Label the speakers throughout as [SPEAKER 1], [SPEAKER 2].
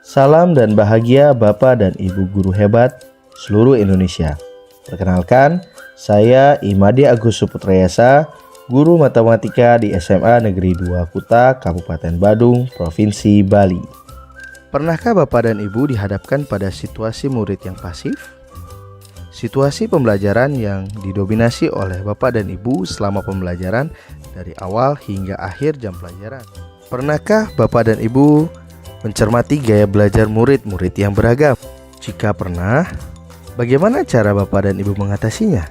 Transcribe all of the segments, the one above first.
[SPEAKER 1] Salam dan bahagia Bapak dan Ibu guru hebat seluruh Indonesia. Perkenalkan, saya Imadi Agus Suputrayasa, guru matematika di SMA Negeri 2 Kuta, Kabupaten Badung, Provinsi Bali. Pernahkah Bapak dan Ibu dihadapkan pada situasi murid yang pasif? Situasi pembelajaran yang didominasi oleh Bapak dan Ibu selama pembelajaran dari awal hingga akhir jam pelajaran. Pernahkah Bapak dan Ibu mencermati gaya belajar murid-murid yang beragam? Jika pernah, bagaimana cara Bapak dan Ibu mengatasinya?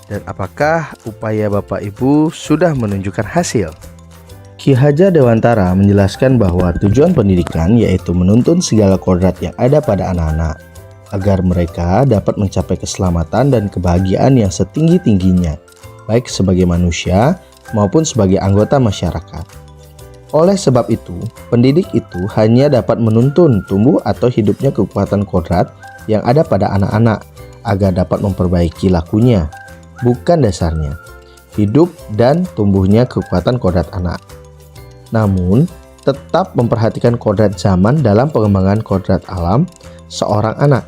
[SPEAKER 1] Dan apakah upaya Bapak Ibu sudah menunjukkan hasil? Ki Hajar Dewantara menjelaskan bahwa tujuan pendidikan yaitu menuntun segala kodrat yang ada pada anak-anak agar mereka dapat mencapai keselamatan dan kebahagiaan yang setinggi-tingginya, baik sebagai manusia maupun sebagai anggota masyarakat. Oleh sebab itu, pendidik itu hanya dapat menuntun tumbuh atau hidupnya kekuatan kodrat yang ada pada anak-anak agar dapat memperbaiki lakunya, bukan dasarnya, hidup dan tumbuhnya kekuatan kodrat anak. Namun, tetap memperhatikan kodrat zaman dalam pengembangan kodrat alam seorang anak.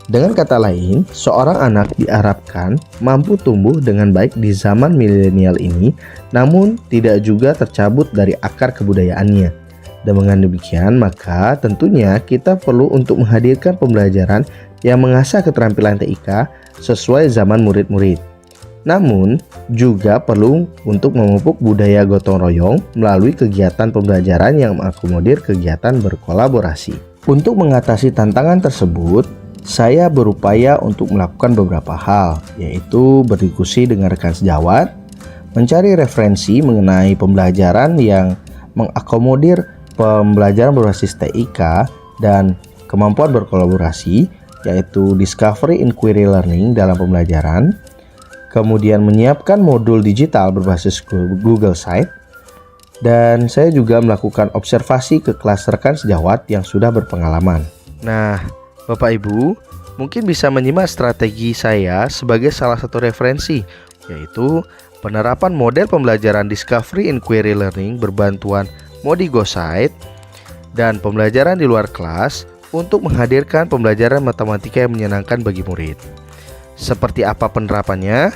[SPEAKER 1] Dengan kata lain, seorang anak diharapkan mampu tumbuh dengan baik di zaman milenial ini, namun tidak juga tercabut dari akar kebudayaannya. Dengan demikian, maka tentunya kita perlu untuk menghadirkan pembelajaran yang mengasah keterampilan TIK sesuai zaman murid-murid. Namun, juga perlu untuk memupuk budaya gotong royong melalui kegiatan pembelajaran yang mengakomodir kegiatan berkolaborasi. Untuk mengatasi tantangan tersebut, saya berupaya untuk melakukan beberapa hal, yaitu berdiskusi dengan rekan sejawat, mencari referensi mengenai pembelajaran yang mengakomodir pembelajaran berbasis TIK dan kemampuan berkolaborasi, yaitu Discovery Inquiry Learning dalam pembelajaran, kemudian menyiapkan modul digital berbasis Google Site, dan saya juga melakukan observasi ke kelas rekan sejawat yang sudah berpengalaman. Nah, Bapak Ibu mungkin bisa menyimak strategi saya sebagai salah satu referensi, yaitu penerapan model pembelajaran Discovery Inquiry Learning berbantuan Modigo Site dan pembelajaran di luar kelas untuk menghadirkan pembelajaran matematika yang menyenangkan bagi murid. Seperti apa penerapannya?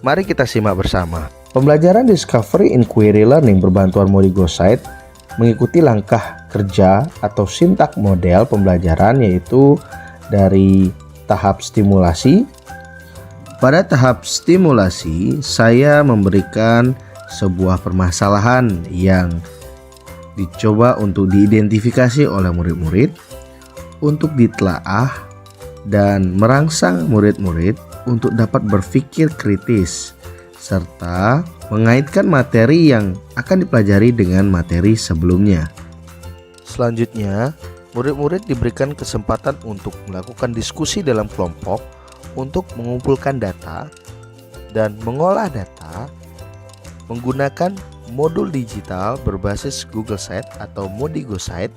[SPEAKER 1] Mari kita simak bersama. Pembelajaran Discovery Inquiry Learning berbantuan Modigo Site mengikuti langkah kerja atau sintak model pembelajaran, yaitu dari tahap stimulasi. Pada tahap stimulasi, saya memberikan sebuah permasalahan yang dicoba untuk diidentifikasi oleh murid-murid untuk ditelaah dan merangsang murid-murid untuk dapat berpikir kritis serta mengaitkan materi yang akan dipelajari dengan materi sebelumnya. Selanjutnya, murid-murid diberikan kesempatan untuk melakukan diskusi dalam kelompok untuk mengumpulkan data dan mengolah data menggunakan modul digital berbasis Google Site atau Modigo Site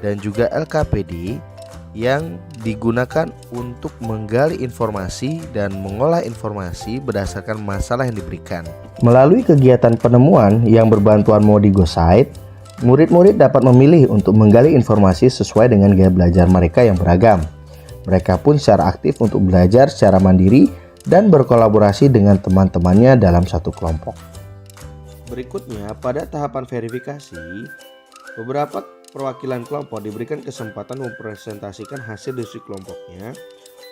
[SPEAKER 1] dan juga LKPD yang digunakan untuk menggali informasi dan mengolah informasi berdasarkan masalah yang diberikan. Melalui kegiatan penemuan yang berbantuan Modigo Site, murid-murid dapat memilih untuk menggali informasi sesuai dengan gaya belajar mereka yang beragam. Mereka pun secara aktif untuk belajar secara mandiri dan berkolaborasi dengan teman-temannya dalam satu kelompok. Berikutnya, pada tahapan verifikasi, beberapa perwakilan kelompok diberikan kesempatan mempresentasikan hasil diskusi kelompoknya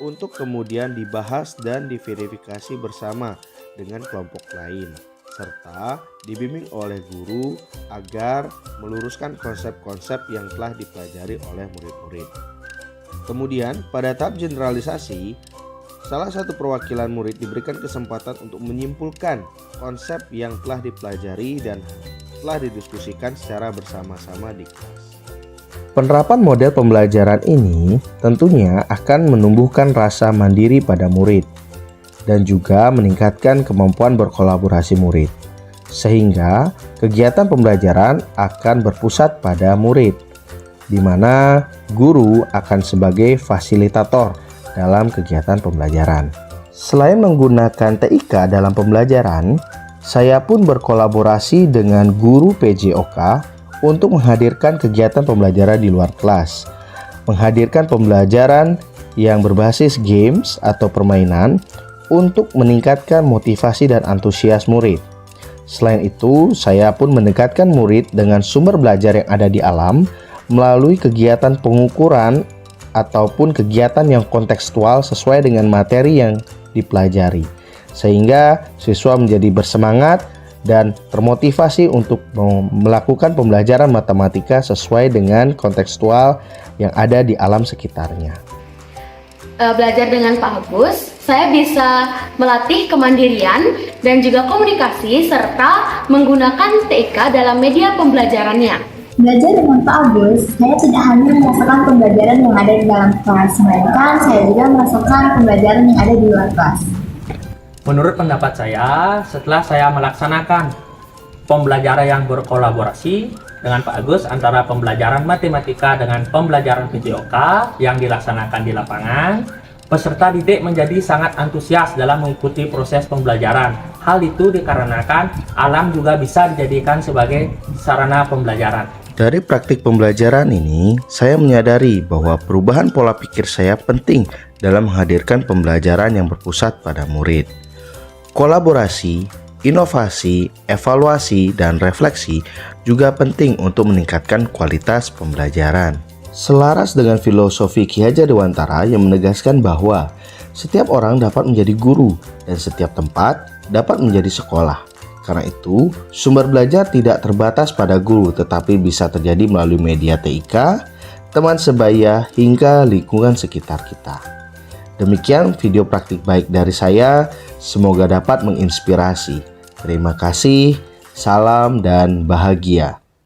[SPEAKER 1] untuk kemudian dibahas dan diverifikasi bersama dengan kelompok lain, serta dibimbing oleh guru agar meluruskan konsep-konsep yang telah dipelajari oleh murid-murid. Kemudian, pada tahap generalisasi, salah satu perwakilan murid diberikan kesempatan untuk menyimpulkan konsep yang telah dipelajari dan telah didiskusikan secara bersama-sama di kelas. Penerapan model pembelajaran ini tentunya akan menumbuhkan rasa mandiri pada murid dan juga meningkatkan kemampuan berkolaborasi murid, sehingga kegiatan pembelajaran akan berpusat pada murid, di mana guru akan sebagai fasilitator dalam kegiatan pembelajaran. Selain menggunakan TIK dalam pembelajaran, saya pun berkolaborasi dengan guru PJOK untuk menghadirkan kegiatan pembelajaran di luar kelas, menghadirkan pembelajaran yang berbasis games atau permainan untuk meningkatkan motivasi dan antusias murid. Selain itu, saya pun mendekatkan murid dengan sumber belajar yang ada di alam melalui kegiatan pengukuran ataupun kegiatan yang kontekstual sesuai dengan materi yang dipelajari, sehingga siswa menjadi bersemangat dan termotivasi untuk melakukan pembelajaran matematika sesuai dengan kontekstual yang ada di alam sekitarnya.
[SPEAKER 2] Belajar dengan Pak Agus, saya bisa melatih kemandirian dan juga komunikasi serta menggunakan TIK dalam media pembelajarannya.
[SPEAKER 3] Belajar dengan Pak Agus, saya tidak hanya merasakan pembelajaran yang ada di dalam kelas, melainkan saya juga merasakan pembelajaran yang ada di luar kelas.
[SPEAKER 4] Menurut pendapat saya, setelah saya melaksanakan pembelajaran yang berkolaborasi dengan Pak Agus antara pembelajaran matematika dengan pembelajaran PJOK yang dilaksanakan di lapangan, peserta didik menjadi sangat antusias dalam mengikuti proses pembelajaran. Hal itu dikarenakan alam juga bisa dijadikan sebagai sarana pembelajaran.
[SPEAKER 1] Dari praktik pembelajaran ini, saya menyadari bahwa perubahan pola pikir saya penting dalam menghadirkan pembelajaran yang berpusat pada murid. Kolaborasi, inovasi, evaluasi, dan refleksi juga penting untuk meningkatkan kualitas pembelajaran. Selaras dengan filosofi Ki Hajar Dewantara yang menegaskan bahwa setiap orang dapat menjadi guru dan setiap tempat dapat menjadi sekolah. Karena itu, sumber belajar tidak terbatas pada guru, tetapi bisa terjadi melalui media TIK, teman sebaya, hingga lingkungan sekitar kita. Demikian video praktik baik dari saya, semoga dapat menginspirasi. Terima kasih, salam dan bahagia.